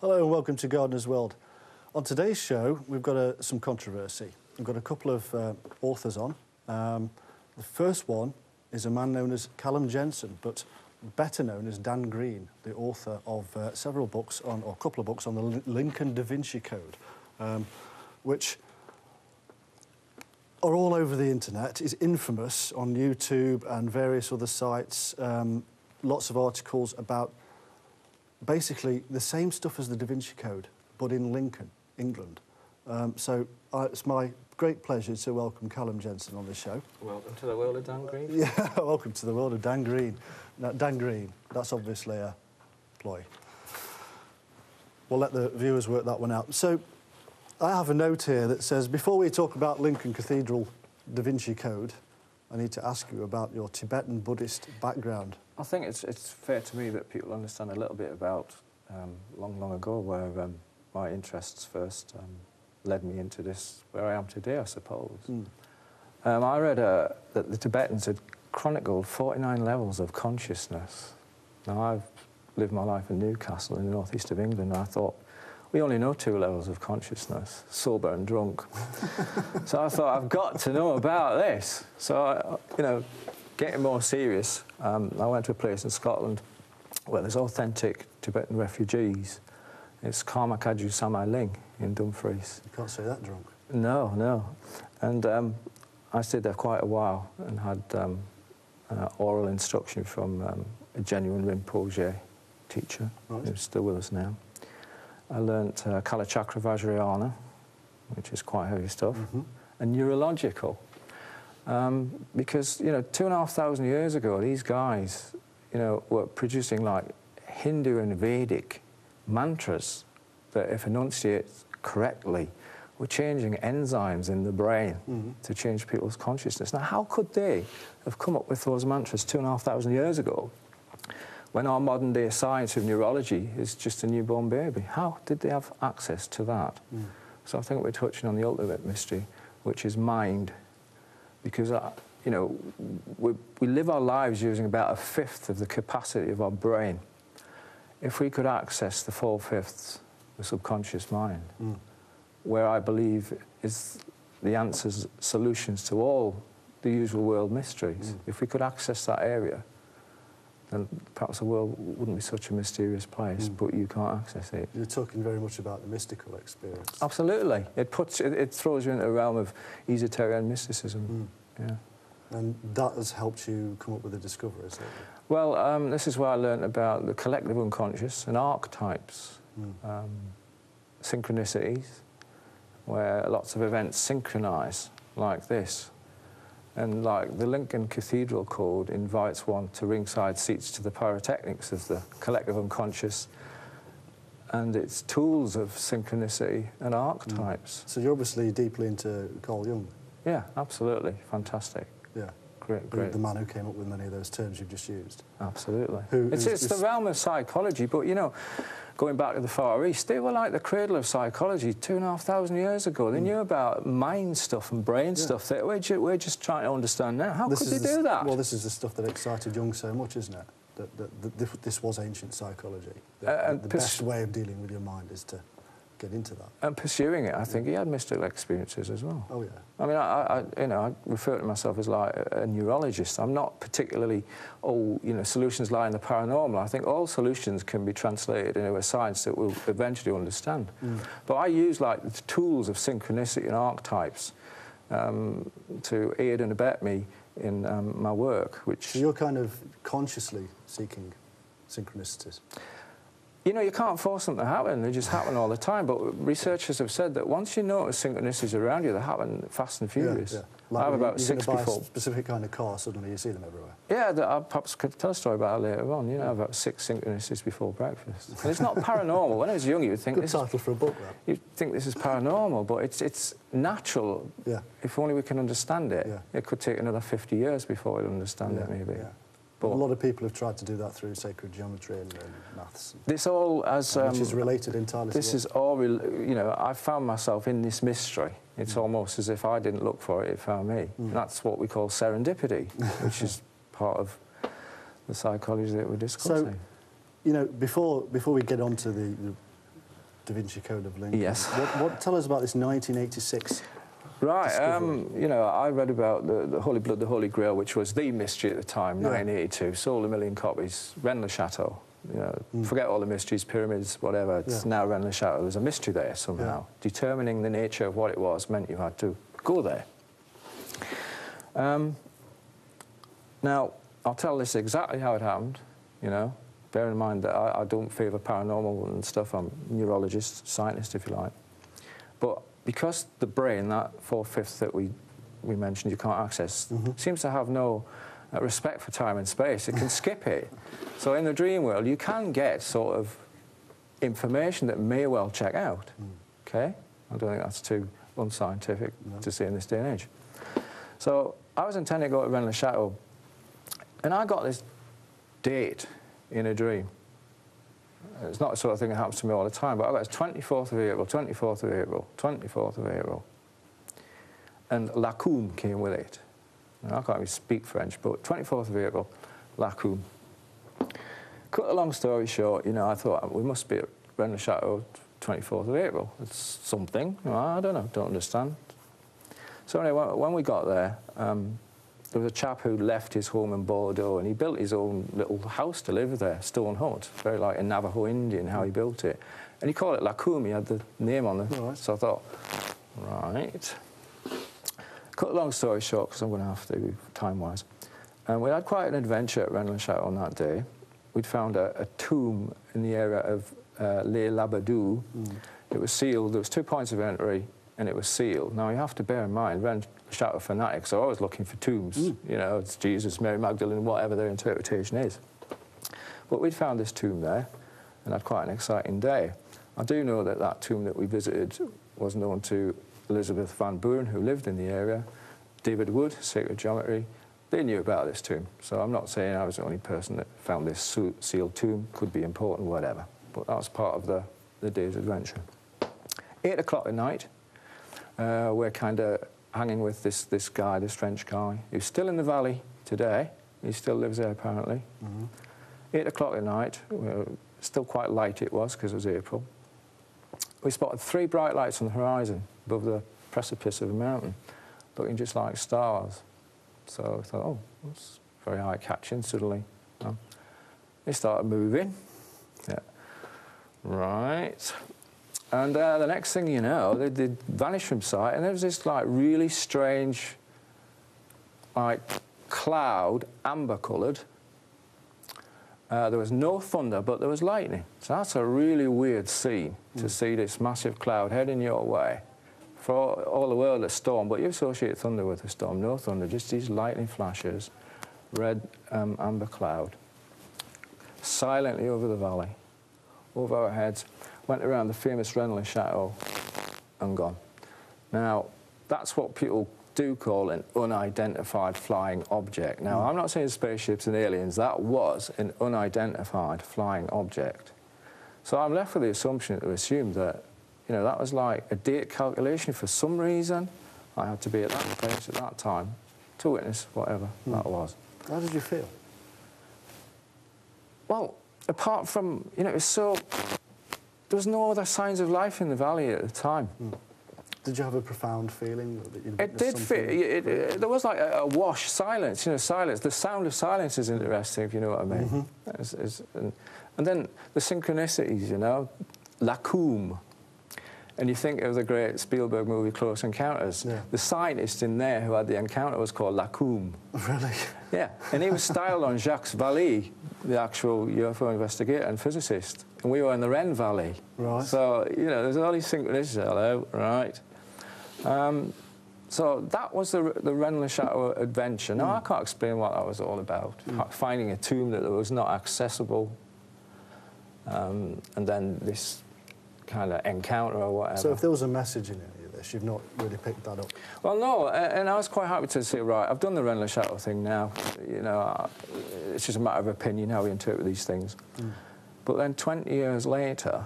Hello and welcome to Gardener's World. On today's show, we've got some controversy. We've got a couple of authors on. The first one is a man known as Callum Jensen, but better known as Dan Green, the author of several books on, or a couple of books on the Lincoln Da Vinci Code, which are all over the internet, is infamous on YouTube and various other sites. Lots of articles about basically the same stuff as the Da Vinci Code, but in Lincoln, England. It's my great pleasure to welcome Callum Jensen on the show. Welcome to the world of Dan Green. Yeah, welcome to the world of Dan Green. Now, Dan Green, that's obviously a ploy. We'll let the viewers work that one out. So, I have a note here that says, before we talk about Lincoln Cathedral Da Vinci Code, I need to ask you about your Tibetan Buddhist background. I think it's fair to me that people understand a little bit about long ago where my interests first led me into this, where I am today, I suppose. I read that the Tibetans had chronicled 49 levels of consciousness. Now, I've lived my life in Newcastle in the northeast of England, and I thought, we only know 2 levels of consciousness, sober and drunk. So I thought, I've got to know about this. So, you know, getting more serious, I went to a place in Scotland where there's authentic Tibetan refugees. It's Karma Kadju Samai Ling in Dumfries. You can't say that drunk. No, no. And I stayed there quite a while and had oral instruction from a genuine Rinpoche teacher, who's still with us now. I learnt Kalachakra Vajrayana, which is quite heavy stuff, and neurological. Because, you know, 2,500 years ago, these guys, you know, were producing, like, Hindu and Vedic mantras that, if enunciated correctly, were changing enzymes in the brain to change people's consciousness. Now, how could they have come up with those mantras 2,500 years ago when our modern-day science of neurology is just a newborn baby? How did they have access to that? So I think we're touching on the ultimate mystery, which is mind. Because, you know, we live our lives using about 1/5 of the capacity of our brain. If we could access the 4/5, the subconscious mind, where I believe is the answers, solutions to all the usual world mysteries, if we could access that area, then perhaps the world wouldn't be such a mysterious place, but you can't access it. You're talking very much about the mystical experience. Absolutely. It throws you into a realm of esoteric and mysticism. Yeah. And that has helped you come up with a discovery, isn't it? Well, this is where I learned about the collective unconscious and archetypes, synchronicities, where lots of events synchronise like this. And like the Lincoln Cathedral Code invites one to ringside seats to the pyrotechnics of the collective unconscious and its tools of synchronicity and archetypes. So you're obviously deeply into Carl Jung. Yeah, absolutely. Fantastic. Yeah. Great. The man who came up with many of those terms you've just used. Absolutely. It's the realm of psychology, but, you know, going back to the Far East, they were like the cradle of psychology 2,500 years ago. They knew about mind stuff and brain stuff that we're just trying to understand now. How could they do that? Well, this is the stuff that excited Jung so much, isn't it? That this was ancient psychology. The best way of dealing with your mind is to get into that. And pursuing it, I think he had mystical experiences as well. Oh, yeah. I mean, I refer to myself as like a neurologist. I'm not particularly, solutions lie in the paranormal. I think all solutions can be translated into a science that we'll eventually understand. But I use, like, the tools of synchronicity and archetypes to aid and abet me in my work, which... So you're kind of consciously seeking synchronicities? You know, you can't force them to happen. They just happen all the time. But researchers have said that once you notice synchronicities around you, they happen fast and furious. Yeah. Like I have about 6 buy before. A specific kind of car, suddenly you see them everywhere. Yeah, I perhaps could tell a story about it later on. You know, about 6 synchronicities before breakfast. And it's not paranormal. When I was young, you would think... Good title for a book, that. You'd think this is paranormal, but it's natural. Yeah. If only we can understand it. Yeah. It could take another 50 years before we'd understand it, maybe. Yeah. But a lot of people have tried to do that through sacred geometry and maths. This all as... which is related entirely to this is all, you know, I found myself in this mystery. It's almost as if I didn't look for it, it found me. And that's what we call serendipity, which is part of the psychology that we're discussing. So, you know, before we get on to the Da Vinci Code of Lincoln. Yes. Tell us about this 1986 Right, discovery. you know, I read about the Holy Blood, the Holy Grail, which was the mystery at the time, 1982, sold 1 million copies, Rennes-le-Château. You know, forget all the mysteries, pyramids, whatever, it's now Rennes-le-Château. There's a mystery there somehow. Determining the nature of what it was meant you had to go there. Now, I'll tell this exactly how it happened, you know. Bear in mind that I don't favour paranormal and stuff. I'm a neurologist, scientist, if you like. But because the brain, that 4/5 that we mentioned you can't access, seems to have no respect for time and space, it can skip it. So in the dream world, you can get sort of information that may well check out. Okay? I don't think that's too unscientific to say in this day and age. So I was intending to go to Rennes-le-Château, and I got this date in a dream. It's not the sort of thing that happens to me all the time, but I got 24th of April, 24th of April, 24th of April. And Lacoum came with it. Now, I can't even speak French, but 24th of April, Lacoum. Cut a long story short, you know, I thought, we must be at Rennes-le-Château 24th of April. It's something, you know, I don't know, don't understand. So anyway, when we got there, there was a chap who left his home in Bordeaux and he built his own little house to live there, stone hut, very like a Navajo Indian, how he built it. And he called it Lacoum, he had the name on it. So I thought, right. Cut a long story short, because I'm going to have to, time-wise. And we had quite an adventure at Rennes-le-Château on that day. We'd found a tomb in the area of Les Labadous. It was sealed, there was 2 points of entry, and it was sealed. Now, you have to bear in mind, Rennes-le-Château fanatics are always looking for tombs. You know, it's Jesus, Mary Magdalene, whatever their interpretation is. But we'd found this tomb there, and had quite an exciting day. I do know that that tomb that we visited was known to Elizabeth Van Buren, who lived in the area, David Wood, Sacred Geometry. They knew about this tomb. So I'm not saying I was the only person that found this sealed tomb, could be important, whatever. But that was part of the day's adventure. 8 o'clock at night, we're kind of hanging with this guy, this French guy, who's still in the valley today. He still lives there, apparently. 8 o'clock at night, still quite light it was, because it was April. We spotted 3 bright lights on the horizon above the precipice of a mountain, looking just like stars. So I thought, oh, that's very eye-catching, suddenly. They started moving. Right. And the next thing you know, they vanished from sight, and there was this, like, really strange, like, cloud, amber-coloured. There was no thunder, but there was lightning. So that's a really weird scene, to see this massive cloud heading your way. For all the world, a storm, but you associate thunder with a storm. No thunder, just these lightning flashes, red amber cloud. Silently over the valley, over our heads, went around the famous Rennes-le-Château and gone. Now, that's what people do call an unidentified flying object. Now, I'm not saying spaceships and aliens, that was an unidentified flying object. So I'm left with the assumption to assume that, you know, that was like a date calculation for some reason. I had to be at that place at that time to witness whatever that was. How did you feel? Well, apart from, you know, it was so... There was no other signs of life in the valley at the time. Did you have a profound feeling that you'd It did feel... There was like a wash, silence, you know, silence. The sound of silence is interesting, if you know what I mean. And then the synchronicities, you know, Lacoum. And you think of the great Spielberg movie Close Encounters. The scientist in there who had the encounter was called Lacoum. Really? Yeah, and he was styled on Jacques Vallée, the actual UFO investigator and physicist. And we were in the Rennes Valley. Right. So, you know, there's all these synchronicities. Hello, right. So that was the Rennes-le-Château adventure. Now, I can't explain what that was all about. Finding a tomb that was not accessible, and then this kind of encounter or whatever. So if there was a message in any of this, you've not really picked that up? Well, no, and I was quite happy to say, right, I've done the Rennes-le-Château thing now. You know, it's just a matter of opinion how we interpret these things. But then 20 years later,